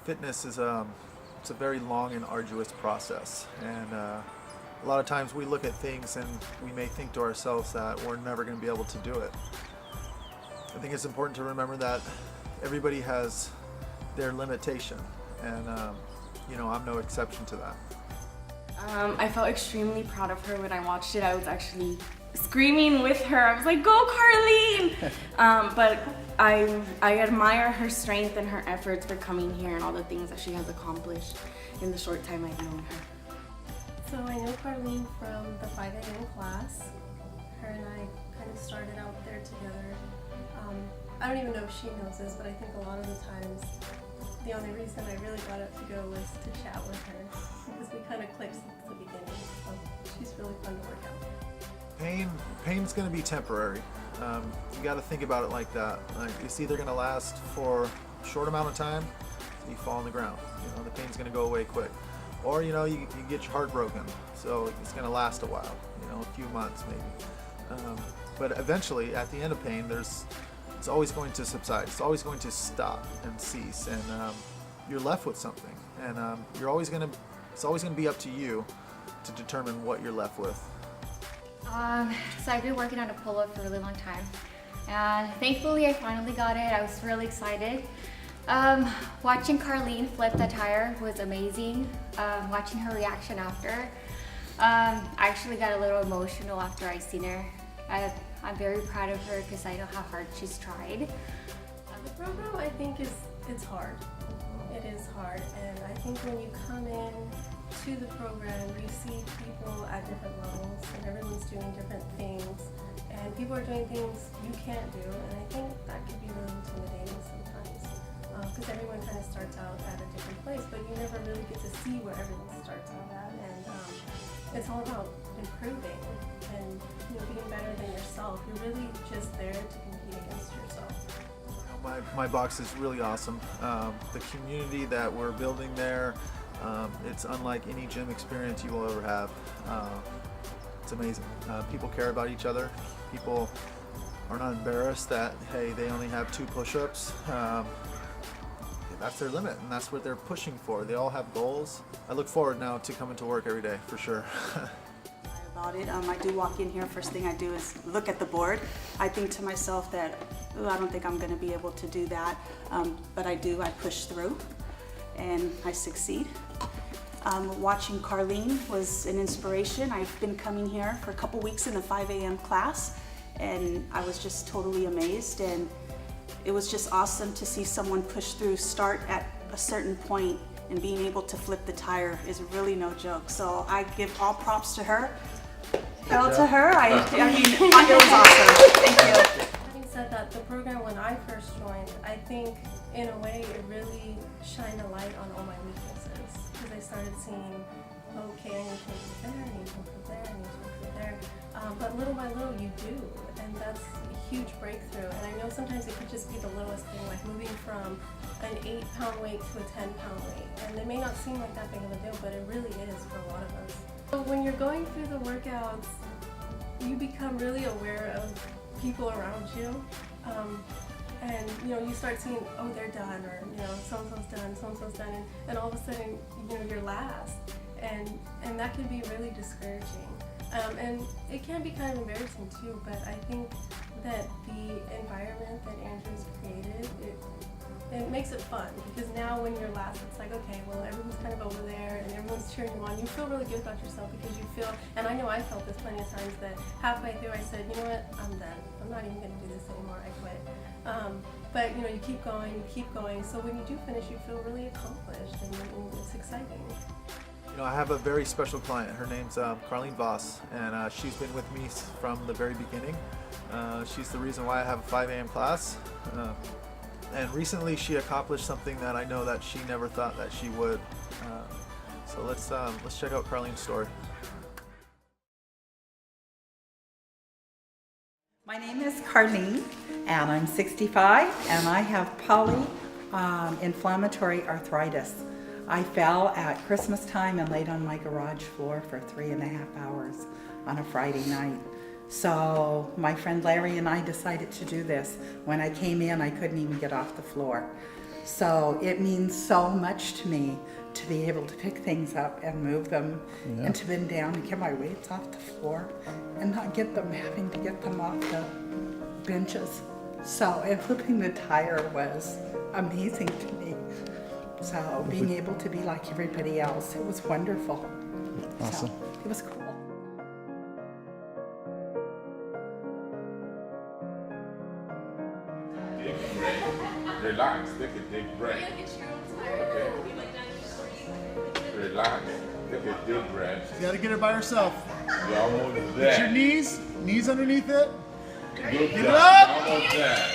Fitness is it's a very long and arduous process, and a lot of times we look at things and we may think to ourselves that we're never going to be able to do it. I think it's important to remember that everybody has their limitation, and I'm no exception to that. I felt extremely proud of her when I watched it. I was actually screaming with her. I was like, "Go, Carlene!" But I admire her strength and her efforts for coming here and all the things that she has accomplished in the short time I've known her. So I know Carlene from the 5 a.m. class. Her and I kind of started out there together. I don't even know if she knows this, but I think a lot of the times the only reason I really got up to go was to chat with her because we kind of clicked since the beginning. So she's really fun to work out with. Pain's going to be temporary. You got to think about it like that. Like, it's either going to last for a short amount of time, you fall on the ground. The pain's going to go away quick. Or you get your heart broken, so it's going to last a while. A few months maybe. But eventually, at the end of pain, it's always going to subside. It's always going to stop and cease, and you're left with something. And it's always going to be up to you to determine what you're left with. So I've been working on a pull-up for a really long time, and thankfully I finally got it. I was really excited. Watching Carlene flip the tire was amazing. Watching her reaction after. I actually got a little emotional after I seen her. I'm very proud of her because I know how hard she's tried. The program, I think, it's hard. It is hard, and I think when you come in to the program, you see people at different levels, and everyone's doing different things, and people are doing things you can't do, and I think that can be really intimidating sometimes, because everyone kind of starts out at a different place, but you never really get to see where everyone starts out at, and it's all about improving and being better than yourself. You're really just there to compete against yourself. My box is really awesome. The community that we're building there, it's unlike any gym experience you will ever have. It's amazing. People care about each other. People are not embarrassed that, hey, they only have 2 push-ups. That's their limit, and that's what they're pushing for. They all have goals. I look forward now to coming to work every day, for sure. About it. I do walk in here, first thing I do is look at the board. I think to myself that, I don't think I'm going to be able to do that, but I push through and I succeed. Watching Carlene was an inspiration. I've been coming here for a couple weeks in the 5 a.m. class, and I was just totally amazed, and it was just awesome to see someone push through, start at a certain point, and being able to flip the tire is really no joke. So I give all props to her. To her. I mean, it was awesome. Thank you. Having said that, the program when I first joined, I think in a way it really shined a light on all my weaknesses, because I started seeing, okay, I need to improve there, I need to improve there, I need to improve there. But little by little you do, and that's a huge breakthrough. And I know sometimes it could just be the littlest thing, like moving from an 8-pound weight to a 10-pound weight. And it may not seem like that big of a deal, but it really is for a lot of us. So when you're going through the workouts, you become really aware of people around you. And you start seeing, oh, they're done, or so-and-so's done, so-and-so's done, and all of a sudden, you're last. And that can be really discouraging. And it can be kind of embarrassing too, but I think that the environment that Andrew's created, it makes it fun, because now when you're last, it's like, okay, well, everyone's kind of over there and everyone's cheering you on. You feel really good about yourself because you feel, and I know I felt this plenty of times, that halfway through I said, you know what, I'm done. I'm not even going to do this anymore. I quit. But you keep going. So when you do finish, you feel really accomplished, and it's exciting. I have a very special client. Her name's Carlene Voss, and she's been with me from the very beginning. She's the reason why I have a 5 a.m. class. And recently she accomplished something that I know that she never thought that she would. So let's check out Carlene's story. My name is Carlene, and I'm 65, and I have polyinflammatory arthritis. I fell at Christmas time and laid on my garage floor for 3.5 hours on a Friday night. So my friend Larry and I decided to do this. When I came in, I couldn't even get off the floor. So it means so much to me to be able to pick things up and move them and to bend down and get my weights off the floor and not get them having to get them off the benches. So, and flipping the tire was amazing to me. So being able to be like everybody else, it was wonderful. Awesome. So, it was cool. Deep breath. Relax. Take a deep breath. Okay. Relax. Take a deep breath. You gotta get her by herself. You're almost Get your there. knees underneath it. Good Give it job. up. You're almost there.